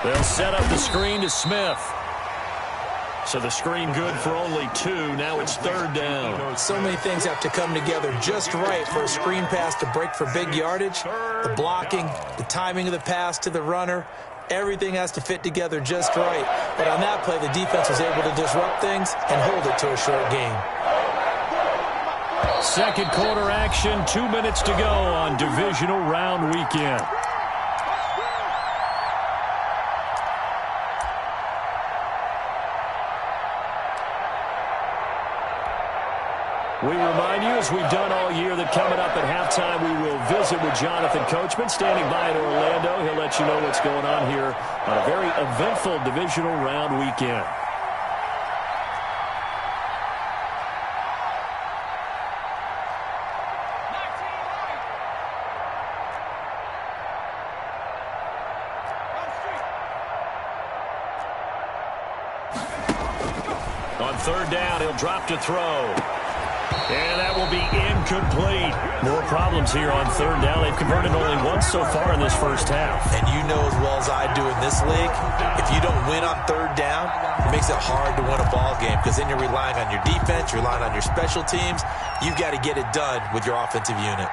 They'll set up the screen to Smith. So the screen good for only 2. Now it's 3rd down. So many things have to come together just right for a screen pass to break for big yardage. The blocking, the timing of the pass to the runner, everything has to fit together just right. But on that play, the defense was able to disrupt things and hold it to a short game. 2nd quarter action, 2 minutes to go on divisional round weekend. We remind you, as we've done all year, that coming up at halftime, we will visit with Jonathan Coachman, standing by in Orlando. He'll let you know what's going on here on a very eventful divisional round weekend. On third down, he'll drop to throw. And that will be incomplete. More problems here on third down. They've converted only once so far in this first half. And you know as well as I do in this league, if you don't win on third down, it makes it hard to win a ball game because then you're relying on your defense, you're relying on your special teams. You've got to get it done with your offensive unit.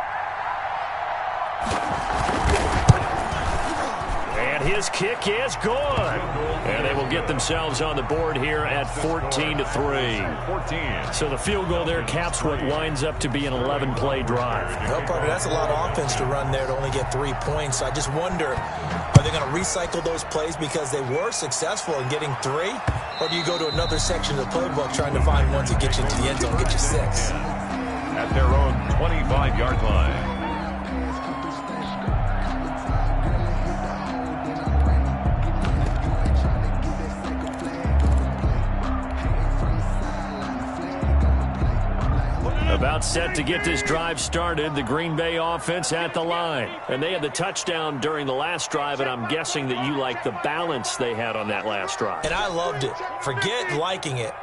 And his kick is good. And they will get themselves on the board here at 14-3. So the field goal there caps what winds up to be an 11-play drive. Well, partner, that's a lot of offense to run there to only get 3 points. I just wonder, are they going to recycle those plays because they were successful in getting 3? Or do you go to another section of the playbook trying to find one to get you to the end zone, get you 6? At their own 25-yard line. About set to get this drive started, the Green Bay offense at the line. And they had the touchdown during the last drive, and I'm guessing that you like the balance they had on that last drive. And I loved it. Forget liking it.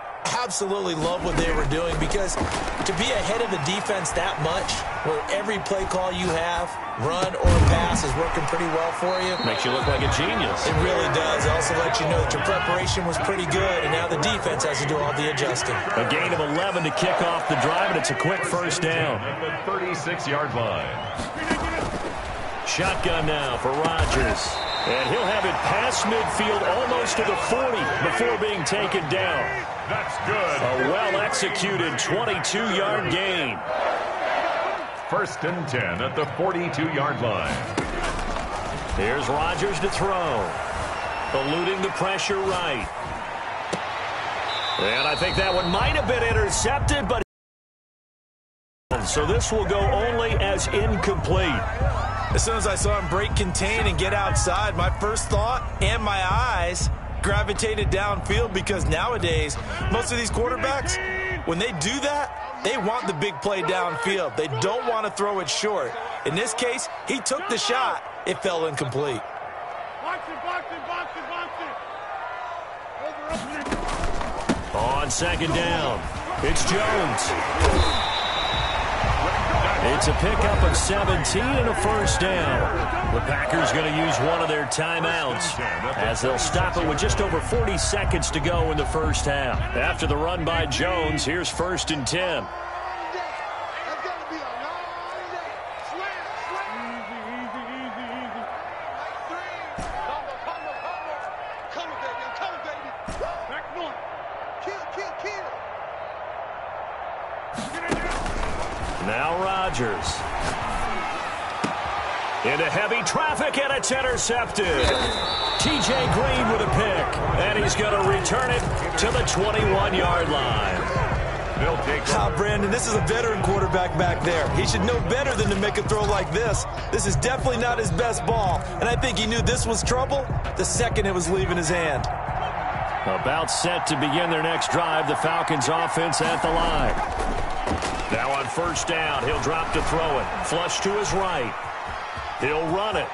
Absolutely love what they were doing because to be ahead of the defense that much, where every play call you have, run or pass, is working pretty well for you. Makes you look like a genius. It really does. It also lets you know that your preparation was pretty good, and now the defense has to do all the adjusting. A gain of 11 to kick off the drive, and it's a quick first down. At the 36-yard line. Shotgun now for Rodgers. And he'll have it past midfield almost to the 40 before being taken down. That's good. A well-executed 22-yard gain. First and 10 at the 42-yard line. Here's Rodgers to throw. Eluding the pressure right. And I think that one might have been intercepted, but so this will go only as incomplete. As soon as I saw him break contain and get outside, my first thought and my eyes gravitated downfield because nowadays, most of these quarterbacks, when they do that, they want the big play downfield. They don't want to throw it short. In this case, he took the shot. It fell incomplete. On second down, it's Jones. It's a pickup of 17 and a first down. The Packers going to use one of their timeouts as they'll stop it with just over 40 seconds to go in the first half. After the run by Jones, here's first and 10. Now Rodgers. Into heavy traffic, and it's intercepted. T.J. Green with a pick, and he's going to return it to the 21-yard line. Brandon, this is a veteran quarterback back there. He should know better than to make a throw like this. This is definitely not his best ball, and I think he knew this was trouble the second it was leaving his hand. About set to begin their next drive, the Falcons offense at the line. Now on first down, he'll drop to throw it. Flush to his right. He'll run it.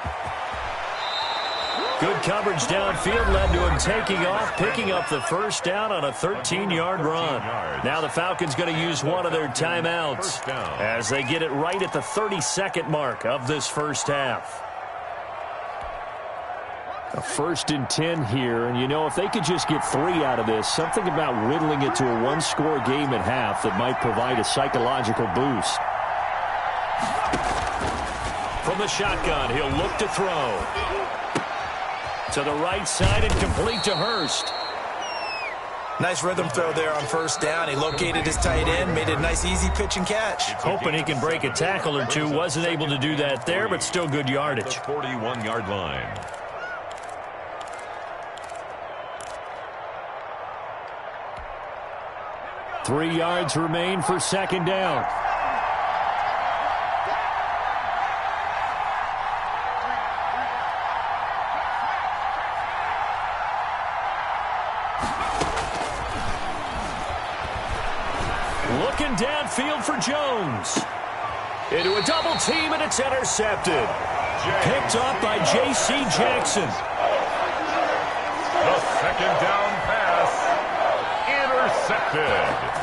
Good coverage downfield led to him taking off, picking up the first down on a 13-yard run. Now the Falcons going to use one of their timeouts as they get it right at the 30-second mark of this first half. A first and 10 here, and you know, if they could just get 3 out of this, something about whittling it to a one-score game at half that might provide a psychological boost. From the shotgun, he'll look to throw. To the right side and complete to Hurst. Nice rhythm throw there on first down. He located his tight end, made it a nice, easy pitch and catch. Hoping he can break a tackle or two. Wasn't able to do that there, but still good yardage. The 41-yard line. Three yards remain for second down. Looking downfield for Jones. Into a double team, and it's intercepted. Picked off by J.C. Jackson. The second down pass. Intercepted. intercepted.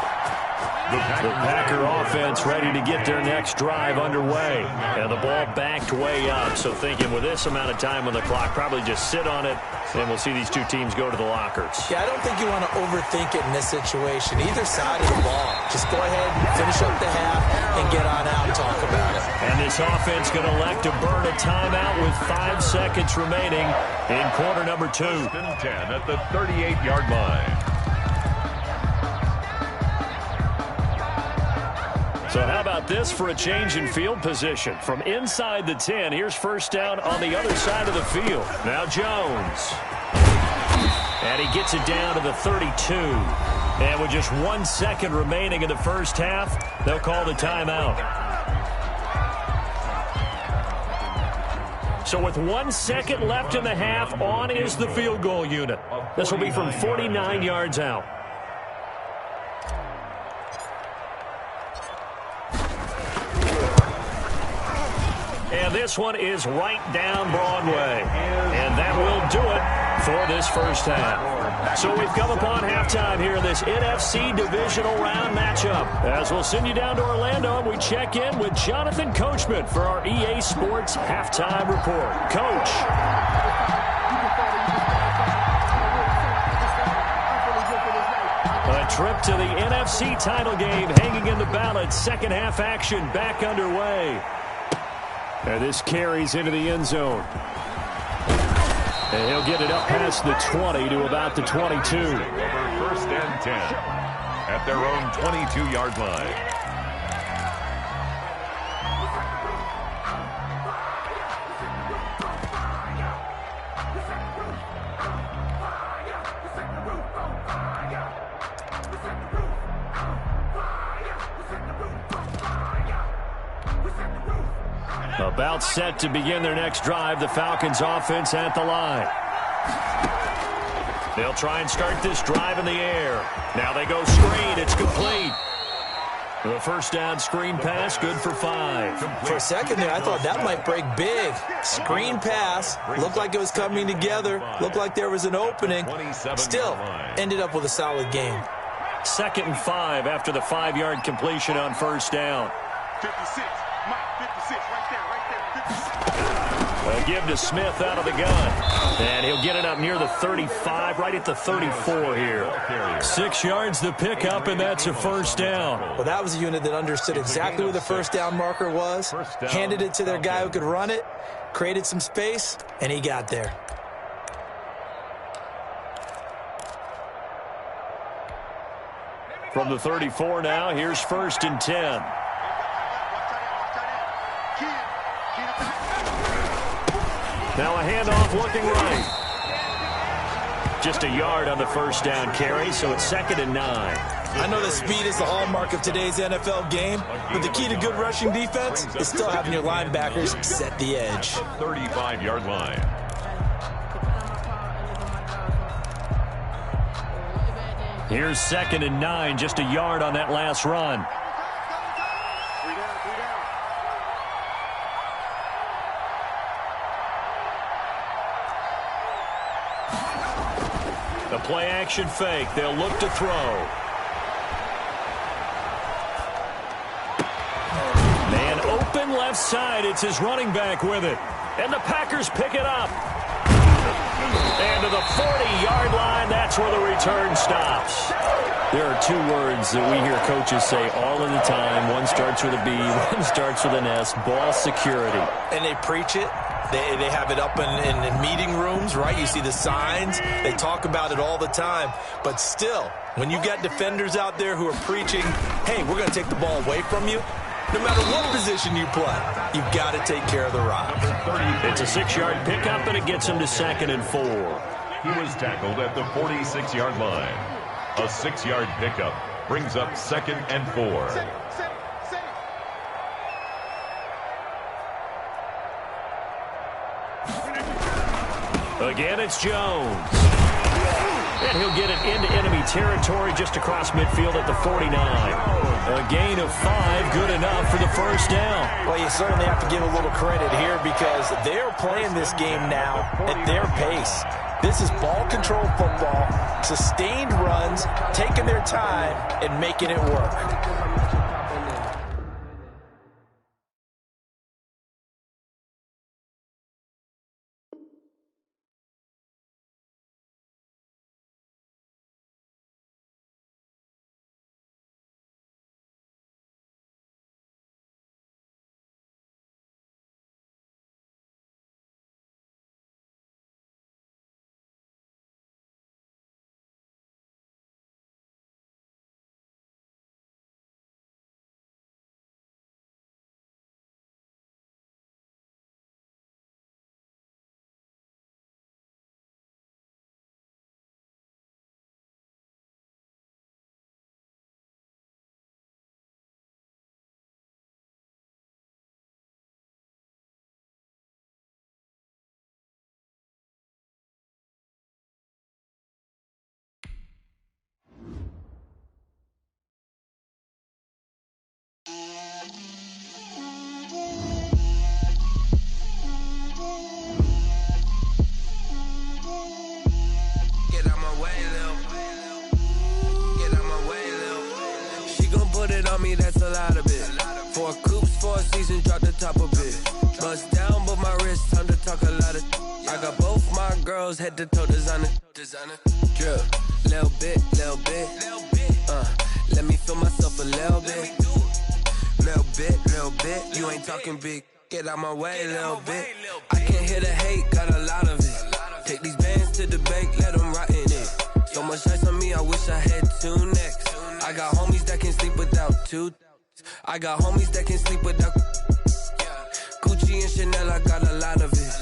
The Packer offense ready to get their next drive underway. And the ball backed way up. So thinking with this amount of time on the clock, probably just sit on it, and we'll see these two teams go to the lockers. Yeah, I don't think you want to overthink it in this situation. Either side of the ball. Just go ahead, finish up the half, and get on out and talk about it. And this offense going to elect to burn a timeout with 5 seconds remaining in quarter number 2. 10 at the 38-yard line. So how about this for a change in field position? From inside the 10, here's first down on the other side of the field. Now Jones. And he gets it down to the 32. And with just 1 second remaining in the first half, they'll call the timeout. So with 1 second left in the half, on is the field goal unit. This will be from 49 yards out. And this one is right down Broadway. And that will do it for this first half. So we've come upon halftime here in this NFC Divisional Round matchup. As we'll send you down to Orlando, and we check in with Jonathan Coachman for our EA Sports Halftime Report. Coach. A trip to the NFC title game hanging in the balance. Second half action back underway. And this carries into the end zone. And he'll get it up past the 20 to about the 22. Over 1st and 10 at their own 22-yard line. About set to begin their next drive, the Falcons offense at the line. They'll try and start this drive in the air. Now they go screen. It's complete. The first down screen pass, good for 5. For a second there, I thought that might break big. Screen pass, looked like it was coming together, looked like there was an opening. Still, ended up with a solid game. 2nd and 5 after the 5-yard completion on first down. 56, Mike, 56, right there, 56. A give to Smith out of the gun. And he'll get it up near the 35, right at the 34 here. 6 yards the pickup, and that's a first down. Well, that was a unit that understood exactly where the first down marker was, handed it to their guy who could run it, created some space, and he got there. From the 34 now, here's 1st and 10. Now a handoff looking right. Just a yard on the first down carry, so it's 2nd and 9. I know that speed is the hallmark of today's NFL game, but the key to good rushing defense is still having your linebackers set the edge. 35-yard line. Here's 2nd and 9, just a yard on that last run. The play action fake. They'll look to throw. Man open left side. It's his running back with it. And the Packers pick it up. And to the 40-yard line, that's where the return stops. There are 2 words that we hear coaches say all of the time. One starts with a B, one starts with an S, ball security. And they preach it. They have it up in meeting rooms, right? You see the signs. They talk about it all the time. But still, when you got defenders out there who are preaching, hey, we're going to take the ball away from you, no matter what position you play, you've got to take care of the rock. It's a 6-yard pickup, and it gets him to 2nd and 4. He was tackled at the 46-yard line. A 6-yard pickup brings up 2nd and 4. Again, it's Jones. And he'll get it into enemy territory just across midfield at the 49. A gain of 5, good enough for the first down. Well, you certainly have to give a little credit here because they're playing this game now at their pace. This is ball control football, sustained runs, taking their time and making it work. Me, that's a lot of it. 4 coops, 4 seasons, drop the top of it. Bust down, but my wrist, time to talk a lot of. I got both my girls head to toe designer. Drip, little bit. Let me feel myself a little bit. Little bit. You ain't talking big. Get out my way, little bit. I can't hear the hate, got a lot of it. Take these bands to the bank, let them rot in it. So much ice on me, I wish I had 2 necks. I got homies that can sleep without 2. I got homies that can sleep without Gucci and Chanel, I got a lot of it.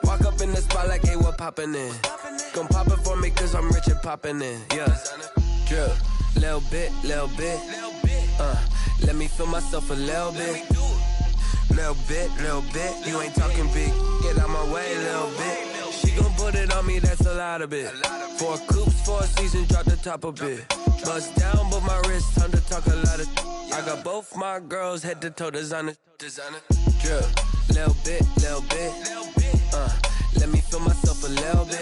Walk up in the spot like, hey, what poppin' in? Gon' pop it for me cause I'm rich and poppin' in. Yeah, drip, little bit. Let me feel myself a little bit. Little bit. You ain't talking big. Get out my way, little bit. She gon' put it on me, that's a lot of it. 4 coops, 4 seasons, drop the top of it. Bust down, but my wrist, time to talk a lot of. I got both my girls head to toe designer. Drip, little bit. Let me feel myself a little bit.